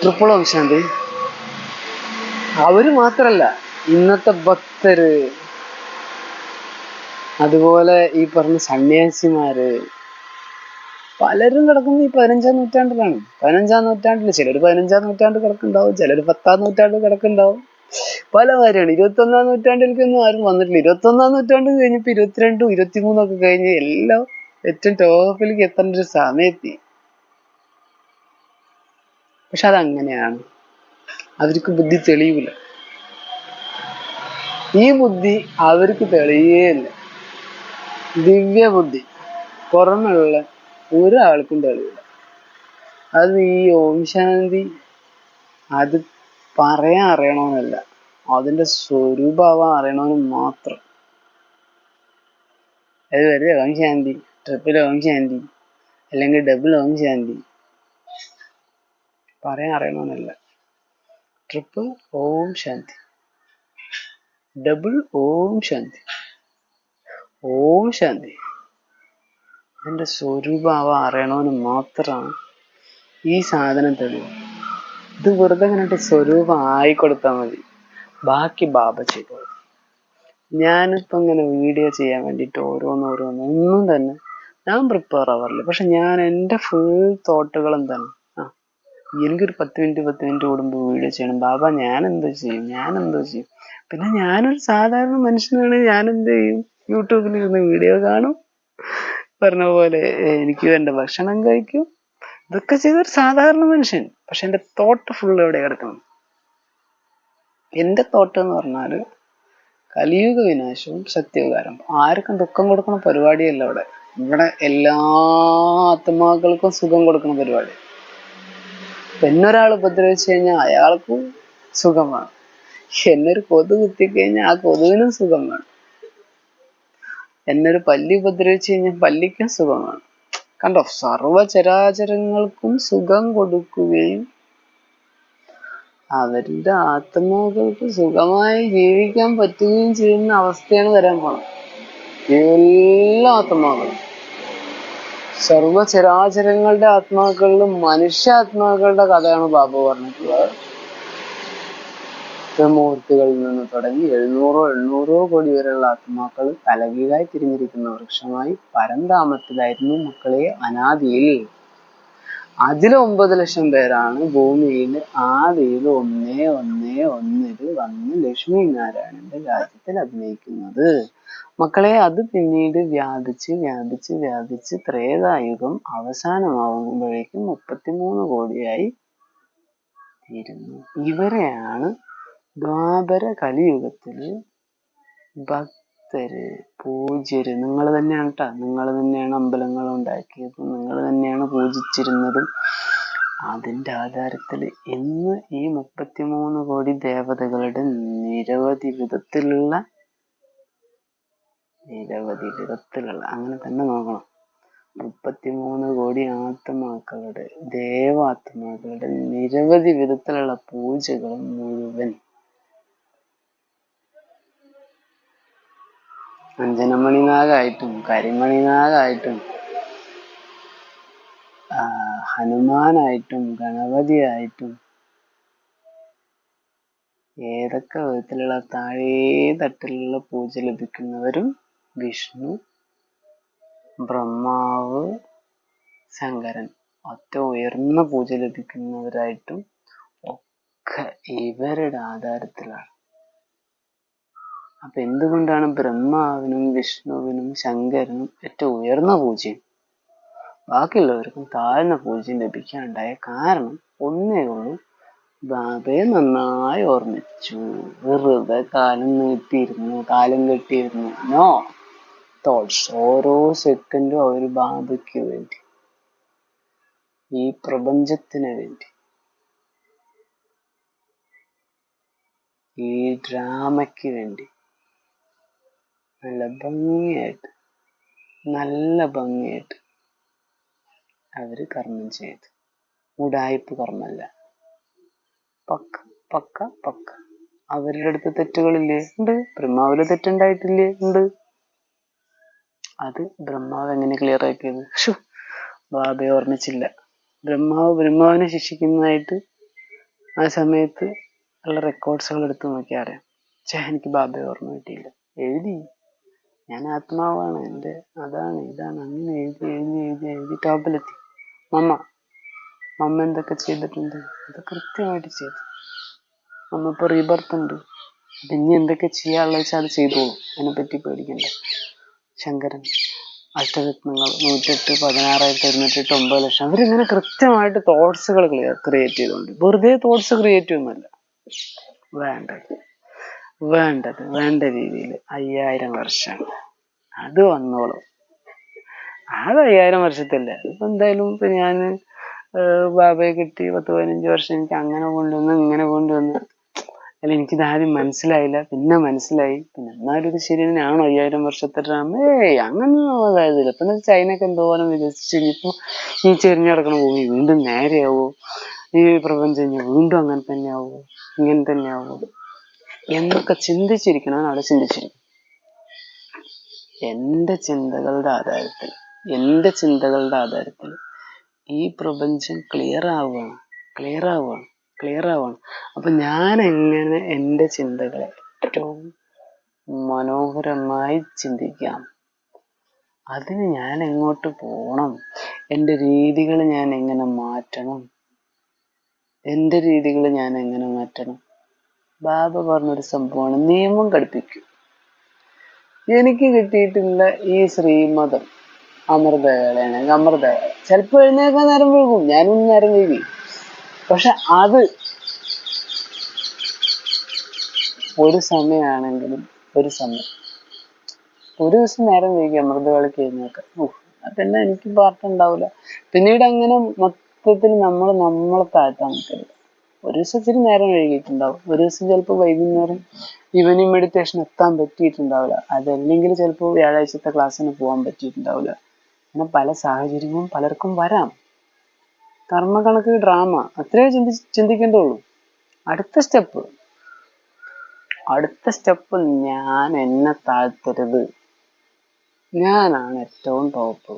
Triple Om Shanti. അവര് മാത്രല്ല, ഇന്നത്തെ ഭക്തര്, അതുപോലെ ഈ പറഞ്ഞ സന്യാസിമാര് പലരും കിടക്കുന്നത് ഈ 15-ാം നൂറ്റാണ്ടിലാണ്. 15-ാം നൂറ്റാണ്ടില് ചിലര് 15-ാം നൂറ്റാണ്ട് കിടക്കുന്നുണ്ടാവും, ചിലര് 10-ാം നൂറ്റാണ്ട് കിടക്കുന്നുണ്ടാവും. പല കാര്യമാണ്. 21-ാം നൂറ്റാണ്ടിലേക്കൊന്നും ആരും വന്നിട്ടില്ല. 21-ാം നൂറ്റാണ്ട് കഴിഞ്ഞപ്പോ 22-ഉം 23-ഉം ഒക്കെ കഴിഞ്ഞ് എല്ലാം ഏറ്റവും ടോപ്പിലേക്ക് എത്തേണ്ട ഒരു സമയത്തി. പക്ഷെ അതങ്ങനെയാണ്. അവർക്ക് ബുദ്ധി തെളിയില്ല. ഈ ബുദ്ധി അവർക്ക് തെളിയേയില്ല. ദിവ്യ ബുദ്ധി പുറമെയുള്ള ഒരാൾക്കും തെളിയില്ല. അത് ഈ ഓം ശാന്തി അത് പറയാൻ അറിയണമെന്നല്ല, അതിന്റെ സ്വരൂപമാവാൻ അറിയണമെന്ന് മാത്രം. അത് വെറുതെ ഓം ശാന്തി, ട്രിപ്പിൾ ഓം ശാന്തി, അല്ലെങ്കിൽ ഡബിൾ ഓം ശാന്തി പറയാൻ അറിയണമെന്നല്ല. ട്രിപ്പിൾ ഓം ശാന്തി, ഡബിൾ ഓം ശാന്തി, ഓം ശാന്തി അതിന്റെ സ്വരൂപമാവാൻ അറിയണമെന്ന് മാത്രമാണ് ഈ സാധനം തെളിവ്. ഇത് വെറുതെ കണ്ടിട്ട് സ്വരൂപം ആയിക്കൊടുത്താൽ മതി, ബാക്കി ബാബ ചെയ്തോളൂ. ഞാനിപ്പോ ഇങ്ങനെ വീഡിയോ ചെയ്യാൻ വേണ്ടിയിട്ട് ഓരോന്നും തന്നെ ഞാൻ പ്രിപ്പയർ ആവാറില്ല. പക്ഷെ ഞാൻ എൻ്റെ ഫുൾ തോട്ടുകൾ എന്താണ്, എനിക്കൊരു 10 മിനിറ്റ് കൂടുമ്പോൾ വീഡിയോ ചെയ്യണം. ബാബ ഞാനെന്തോ ചെയ്യും. പിന്നെ ഞാനൊരു സാധാരണ മനുഷ്യനാണ്. ഞാൻ എന്ത് ചെയ്യും, യൂട്യൂബിൽ ഇരുന്ന് വീഡിയോ കാണും, പറഞ്ഞ പോലെ എനിക്ക് വേണ്ട ഭക്ഷണം കഴിക്കും, ഇതൊക്കെ ചെയ്തൊരു സാധാരണ മനുഷ്യൻ. പക്ഷെ എൻ്റെ തോട്ട് ഫുൾ എവിടെ കിടക്കണം? എൻ്റെ തോട്ട് എന്ന് പറഞ്ഞാല് കലിയുഗ വിനാശവും സത്യകാരം. ആർക്കും ദുഃഖം കൊടുക്കുന്ന പരിപാടിയല്ല ഇവിടെ. ഇവിടെ എല്ലാ ആത്മാക്കൾക്കും സുഖം കൊടുക്കുന്ന പരിപാടി. എന്നൊരാൾ ഉപദ്രവിച്ചു കഴിഞ്ഞാൽ അയാൾക്കും സുഖം വേണം. എന്നൊരു കൊതു കുത്തിക്കഴിഞ്ഞാൽ ആ കൊതുവിനും സുഖം വേണം. എന്നൊരു പല്ലി ഉപദ്രവിച്ചു കഴിഞ്ഞാൽ പല്ലിക്കും സുഖം വേണം. കണ്ടോ, സർവചരാചരങ്ങൾക്കും സുഖം കൊടുക്കുകയും അവരുടെ ആത്മാക്കൾക്ക് സുഖമായി ജീവിക്കാൻ പറ്റുകയും ചെയ്യുന്ന അവസ്ഥയാണ് വരാൻ പോണത്. എല്ലാ ആത്മാക്കളും, സർവചരാചരങ്ങളുടെ ആത്മാക്കളിലും മനുഷ്യാത്മാക്കളുടെ കഥയാണ് ബാബു പറഞ്ഞിട്ടുള്ളത്. മൂർത്തികളിൽ നിന്ന് തുടങ്ങി 700 കോടി വരെയുള്ള ആത്മാക്കൾ തലകീഴായി തിരിഞ്ഞിരിക്കുന്ന വൃക്ഷമായി പരന്താമത്തിലായിരുന്നു മക്കളെ അനാദിയിൽ. അതിൽ 9 ലക്ഷം പേരാണ് ഭൂമിയിൽ ആദിയിൽ 111 വന്ന് ലക്ഷ്മി നാരായണന്റെ രാജ്യത്തിൽ അഭിനയിക്കുന്നത്. മക്കളെ, അത് പിന്നീട് വ്യാപിച്ച് ത്രേതായുഗം അവസാനമാകുമ്പോഴേക്കും 33 കോടിയായി തീരുന്നു. ഇവരെയാണ് ദ്വാപര കലിയുഗത്തില് ഭക്തര്, പൂജ്യര്. നിങ്ങൾ തന്നെയാണ് കേട്ടോ, നിങ്ങൾ തന്നെയാണ് അമ്പലങ്ങൾ ഉണ്ടാക്കിയതും, നിങ്ങൾ തന്നെയാണ് പൂജിച്ചിരുന്നതും. അതിന്റെ ആധാരത്തിൽ ഇന്ന് ഈ 33 കോടി ദേവതകളുടെ നിരവധി വിധത്തിലുള്ള അങ്ങനെ തന്നെ നോക്കണം. 33 കോടി ആത്മാക്കളുടെ, ദേവാത്മാക്കളുടെ നിരവധി വിധത്തിലുള്ള പൂജകൾ മുഴുവൻ അഞ്ജനമണിനാഗായിട്ടും കരിമണിനാഗായിട്ടും ഹനുമാനായിട്ടും ഗണപതിയായിട്ടും ഏതൊക്കെ വിധത്തിലുള്ള താഴേ തട്ടിലുള്ള പൂജ ലഭിക്കുന്നവരും വിഷ്ണു, ബ്രഹ്മാവ്, ശങ്കരൻ ഒറ്റ ഉയർന്ന പൂജ ലഭിക്കുന്നവരായിട്ടും ഒക്കെ ഇവരുടെ ആധാരത്തിലാണ്. അപ്പൊ എന്തുകൊണ്ടാണ് ബ്രഹ്മാവിനും വിഷ്ണുവിനും ശങ്കരനും ഏറ്റവും ഉയർന്ന പൂജയും ബാക്കിയുള്ളവർക്കും താഴ്ന്ന പൂജയും ലഭിക്കാനുണ്ടായ കാരണം ഒന്നേ ഉള്ളൂ, ബാബയെ നന്നായി ഓർമ്മിച്ചു. വെറുതെ കാലം കെട്ടിയിരുന്നു. No thoughts. ഓരോ സെക്കൻഡും അവർ ബാബയ്ക്ക് വേണ്ടി, ഈ പ്രപഞ്ചത്തിന് വേണ്ടി, ഈ ഡ്രാമയ്ക്ക് വേണ്ടി നല്ല ഭംഗിയായിട്ട് അവര് കർമ്മം ചെയ്തു. ഉഡായിപ്പ് കർമ്മല്ല, പക്ക. അവരുടെ അടുത്ത് തെറ്റുകളില്ലേ? ഉണ്ട്. ബ്രഹ്മാവില് തെറ്റുണ്ടായിട്ടില്ലേ? ഉണ്ട്. അത് ബ്രഹ്മാവ് എങ്ങനെ ക്ലിയർ ആക്കിയത്? ബാബയെ ഓർമ്മിച്ചില്ല. ബ്രഹ്മാവിനെ ശിക്ഷിക്കുന്നതായിട്ട് ആ സമയത്ത് ഉള്ള റെക്കോർഡ്സുകൾ എടുത്ത് നോക്കിയാൽ അറിയാം, എനിക്ക് ബാബയെ ഓർമ്മ കിട്ടിയില്ല. എഴുതി, ഞാൻ ആത്മാവാണ്, എൻ്റെ അതാണ് ഇതാണ് അങ്ങനെ എഴുതി എഴുതി എഴുതി എഴുതി ടോപ്പിലെത്തി. മമ്മ എന്തൊക്കെ ചെയ്തിട്ടുണ്ട് അത് കൃത്യമായിട്ട് ചെയ്തു. മമ്മ ഇപ്പോൾ റീബർത്ത് ഉണ്ട്, പിന്നെ എന്തൊക്കെ ചെയ്യാനുള്ള വെച്ചാൽ അത് ചെയ്തോളൂ, അതിനെപ്പറ്റി പേടിക്കണ്ട. ശങ്കരൻ, അഷ്ടരത്നങ്ങൾ, 108, 16,108, 9 ലക്ഷം, അവരിങ്ങനെ കൃത്യമായിട്ട് തോട്ട്സുകൾ ക്രിയേറ്റ് ചെയ്തുകൊണ്ട്, വെറുതെ തോട്ട്സ് ക്രിയേറ്റ് ചെയ്യുന്നല്ല, വേണ്ട രീതിയിൽ 5000 വർഷം അത് വന്നോളും. അത് 5000 വർഷത്തില്ല. ഇപ്പൊ എന്തായാലും ഇപ്പൊ ഞാൻ ബാബയെ കിട്ടി 10-15 വർഷം എനിക്ക് അങ്ങനെ കൊണ്ടുവന്ന് ഇങ്ങനെ കൊണ്ടുവന്ന്, അല്ല എനിക്കിത് ആദ്യം മനസ്സിലായില്ല, പിന്നെ മനസ്സിലായി. പിന്നെ എന്നാലും ഇത് ശരി തന്നെയാണോ 5000 വർഷത്തെ ഡ്രാമ? അങ്ങനെയൊന്നും അതായതില്ല. ഇപ്പൊ ചൈനയൊക്കെ എന്തോരം വികസിച്ചു. ഇനിയിപ്പോ ഈ ചെരിഞ്ഞു കിടക്കണ ഭൂമി വീണ്ടും നേരെയാവോ? ഈ പ്രപഞ്ചം വീണ്ടും അങ്ങനെ തന്നെ ആവോ? ഇങ്ങനെ തന്നെ ആവോ എന്നൊക്കെ ചിന്തിച്ചിരിക്കണം. അവിടെ ചിന്തിച്ചിരിക്കും. എന്റെ ചിന്തകളുടെ ആധാരത്തിൽ ഈ പ്രപഞ്ചം ക്ലിയർ ആവുകയാണ്. അപ്പൊ ഞാൻ എങ്ങനെ എൻ്റെ ചിന്തകളെ ഏറ്റവും മനോഹരമായി ചിന്തിക്കാം, അതിന് ഞാൻ എങ്ങോട്ട് പോകണം, എൻ്റെ രീതികൾ ഞാൻ എങ്ങനെ മാറ്റണം, ബാബ പറഞ്ഞൊരു സംഭവമാണ് നിയമം ഘടിപ്പിക്കും. എനിക്ക് കിട്ടിയിട്ടുള്ള ഈ ശ്രീമതം അമൃതവേളയാണെങ്കിൽ അമൃതവേള, ചിലപ്പോൾ എഴുന്നേക്കാൻ നേരം വൈകും, ഞാനൊന്നും നേരം വൈകി. പക്ഷെ അത് ഒരു സമയമാണെങ്കിലും ഒരു ദിവസം നേരം വൈകി അമൃതവേളയ്ക്ക് എഴുന്നേക്കാം, പിന്നെ എനിക്ക് പാർട്ട് ഉണ്ടാവില്ല. പിന്നീട് അങ്ങനെ മൊത്തത്തിൽ നമ്മളെ താഴ്ത്താൻ നിൽക്കരുത്. ഒരു ദിവസം ഇച്ചിരി നേരം വൈകിട്ടുണ്ടാവും, ഒരു ദിവസം ചിലപ്പോൾ വൈകുന്നേരം ഈവനിങ് മെഡിറ്റേഷൻ എത്താൻ പറ്റിയിട്ടുണ്ടാവില്ല, അതല്ലെങ്കിൽ ചിലപ്പോൾ വ്യാഴാഴ്ചത്തെ ക്ലാസ്സിന് പോകാൻ പറ്റിയിട്ടുണ്ടാവില്ല. അങ്ങനെ പല സാഹചര്യങ്ങളും പലർക്കും വരാം. കർമ്മകണക്ക് ഡ്രാമ അത്രേ ചിന്തിക്കേണ്ടുള്ളൂ. അടുത്ത സ്റ്റെപ്പ് ഞാൻ എന്നെ താഴ്ത്തരുത്, ഞാനാണ് ഏറ്റവും ടോപ്പ്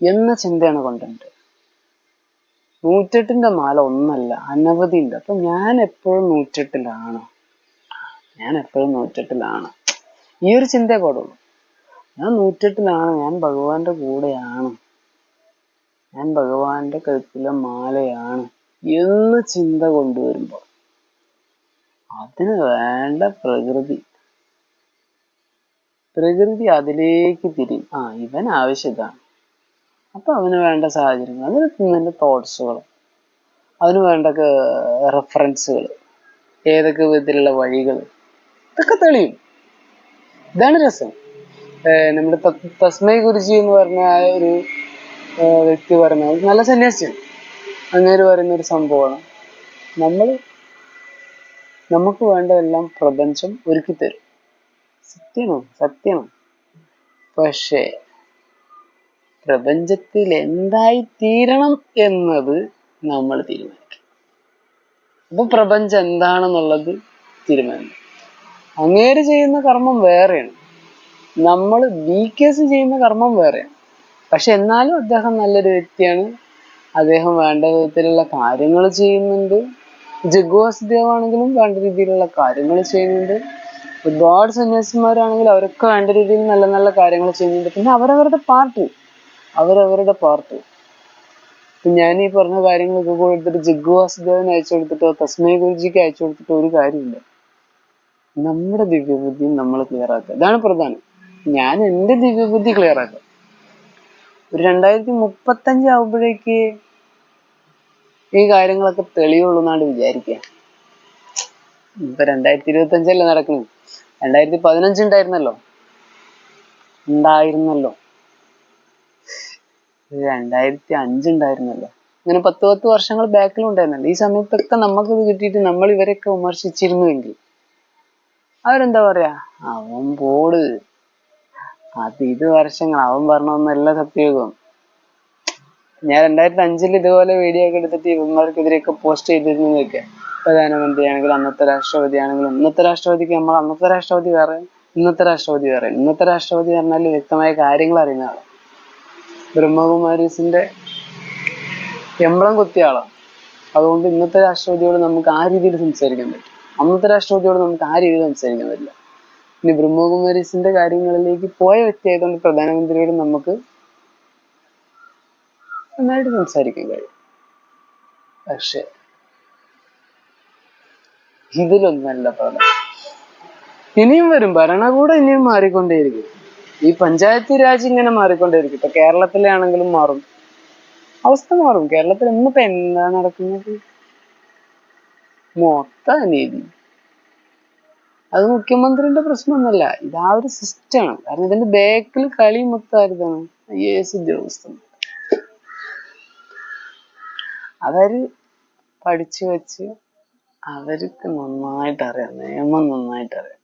എന്ന ചിന്തയാണ് കൊണ്ടുണ്ട്. 108ന്റെ മാല ഒന്നല്ല, അനവധി ഉണ്ട്. അപ്പൊ ഞാൻ എപ്പോഴും 108ലാണ്. ഈ ഒരു ചിന്തയെ പാടുള്ളൂ. ഞാൻ 108ലാണ്, ഞാൻ ഭഗവാന്റെ കൂടെയാണ്, ഞാൻ ഭഗവാന്റെ കഴുത്തിലെ മാലയാണ് എന്ന ചിന്ത കൊണ്ടുവരുമ്പോൾ അതിന് വേണ്ട പ്രകൃതി അതിലേക്ക് തിരിയും. ഇവൻ ആവശ്യതാണ്, അപ്പൊ അവന് വേണ്ട സാഹചര്യങ്ങൾ, അതിന് നല്ല തോട്ട്സുകൾ, അതിന് വേണ്ട റെഫറൻസുകൾ, ഏതൊക്കെ വിധത്തിലുള്ള വഴികൾ, ഇതൊക്കെ തെളിയും. ഇതാണ് രസം. നമ്മുടെ തസ്മൈ ഗുരുജി എന്ന് പറഞ്ഞ ആ ഒരു വ്യക്തി പറഞ്ഞ നല്ല സന്യാസിയാണ്. അങ്ങേര് പറയുന്നൊരു സംഭവമാണ്, നമുക്ക് വേണ്ടതെല്ലാം പ്രപഞ്ചം ഒരുക്കി തരും. സത്യമാണ്. പക്ഷേ പ്രപഞ്ചത്തിൽ എന്തായി തീരണം എന്നത് നമ്മൾ തീരുമാനിക്കും. അപ്പൊ പ്രപഞ്ചം എന്താണെന്നുള്ളത് തീരുമാനിക്കും. അങ്ങേര് ചെയ്യുന്ന കർമ്മം വേറെയാണ്, നമ്മൾ BKS ചെയ്യുന്ന കർമ്മം വേറെയാണ്. പക്ഷെ എന്നാലും അദ്ദേഹം നല്ലൊരു വ്യക്തിയാണ്, അദ്ദേഹം വേണ്ട വിധത്തിലുള്ള കാര്യങ്ങൾ ചെയ്യുന്നുണ്ട്. ജഗ്വാസുദേവ് ആണെങ്കിലും വേണ്ട രീതിയിലുള്ള കാര്യങ്ങൾ ചെയ്യുന്നുണ്ട്. ഒരുപാട് സന്യാസിമാരാണെങ്കിൽ അവരൊക്കെ വേണ്ട രീതിയിൽ നല്ല നല്ല കാര്യങ്ങൾ ചെയ്യുന്നുണ്ട്. പിന്നെ അവരവരുടെ പാർട്ട്. ഞാൻ ഈ പറഞ്ഞ കാര്യങ്ങളൊക്കെ കൊടുത്തിട്ട് ജഗ്വാസുദേവന് അയച്ചു കൊടുത്തിട്ടോ തസ്മൈ ഗുരുജിക്ക് അയച്ചു കൊടുത്തിട്ടോ ഒരു കാര്യമില്ല. നമ്മുടെ ദിവ്യബുദ്ധിയും നമ്മൾ ക്ലിയർ ആക്കുക, ഇതാണ് പ്രധാനം. ഞാൻ എൻ്റെ ദിവ്യബുദ്ധി ക്ലിയർ ആക്കുക. ഒരു 2035 ആവുമ്പോഴേക്ക് ഈ കാര്യങ്ങളൊക്കെ തെളിയുള്ളൂ എന്നാണ് വിചാരിക്കുക. ഇപ്പൊ 2025 നടക്കുന്നു, 2015 ഉണ്ടായിരുന്നല്ലോ, 2005 ഉണ്ടായിരുന്നല്ലോ, ഇങ്ങനെ 10 വർഷങ്ങൾ ബാക്കിലും ഉണ്ടായിരുന്നല്ലോ. ഈ സമയത്തൊക്കെ നമുക്കിത് കിട്ടിയിട്ട് നമ്മൾ ഇവരെയൊക്കെ വിമർശിച്ചിരുന്നുവെങ്കിൽ അവരെന്താ പറയാ, അവൻ പോട്, ഇത് വർഷങ്ങൾ അവൻ പറഞ്ഞൊന്നല്ല സത്യയുഗം. ഞാൻ 2005 ഇതുപോലെ വീഡിയോ ഒക്കെ എടുത്തിട്ട് ഇവന്മാർക്കെതിരെയൊക്കെ പോസ്റ്റ് ചെയ്തിരുന്നതൊക്കെ, പ്രധാനമന്ത്രി ആണെങ്കിലും അന്നത്തെ രാഷ്ട്രപതി ആണെങ്കിലും, ഇന്നത്തെ രാഷ്ട്രപതിക്ക് നമ്മൾ അന്നത്തെ രാഷ്ട്രപതി വേറെ, ഇന്നത്തെ രാഷ്ട്രപതി പറഞ്ഞാൽ വ്യക്തമായ കാര്യങ്ങൾ അറിയുന്ന ആളാണ്. ബ്രഹ്മകുമാരീസിന്റെ എംബ്ലം കുത്തിയ ആളാണ്. അതുകൊണ്ട് ഇന്നത്തെ രാഷ്ട്രപതിയോട് നമുക്ക് ആ രീതിയിൽ സംസാരിക്കാൻ പറ്റും. അന്നത്തെ രാഷ്ട്രപതിയോട് നമുക്ക് ആ രീതിയിൽ സംസാരിക്കാൻ പറ്റില്ല. ഇനി ബ്രഹ്മകുമാരീസിന്റെ കാര്യങ്ങളിലേക്ക് പോയ വ്യക്തിയായതുകൊണ്ട് പ്രധാനമന്ത്രിയോട് നമുക്ക് നന്നായിട്ട് സംസാരിക്കാൻ കഴിയും. പക്ഷെ ഇതിലൊന്നല്ല പ്രധാനം. ഇനിയും വരും, ഭരണകൂടം ഇനിയും മാറിക്കൊണ്ടേയിരിക്കും. ഈ പഞ്ചായത്ത് രാജ് ഇങ്ങനെ മാറിക്കൊണ്ടേയിരിക്കും. ഇപ്പൊ കേരളത്തിലെ ആണെങ്കിലും മാറും, അവസ്ഥ മാറും. കേരളത്തിൽ ഇന്നിപ്പോ എന്താ നടക്കുന്നത്? മൊത്ത അനീതി. അത് മുഖ്യമന്ത്രിന്റെ പ്രശ്നമൊന്നുമല്ല, ഇത് ആ ഒരു സിസ്റ്റമാണ്. കാരണം ഇതിന്റെ ബാക്കിൽ കളി മൊത്തമായിരുന്നാണ് IAS ഉദ്യോഗസ്ഥൻ. അവര് പഠിച്ചു വെച്ച് അവർക്ക് നന്നായിട്ട് അറിയാം, നിയമം നന്നായിട്ട് അറിയാം.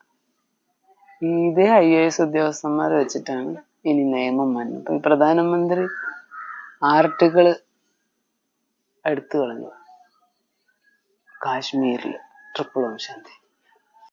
ഇതേ IAS ഉദ്യോഗസ്ഥന്മാരെ വെച്ചിട്ടാണ് ഇനി നിയമം വന്നത്. ഇപ്പൊ പ്രധാനമന്ത്രി ആർട്ടിക്കിള് എടുത്തു കളഞ്ഞു കാശ്മീരിൽ ട്രിപ്പിൾ ഓം ശാന്തി.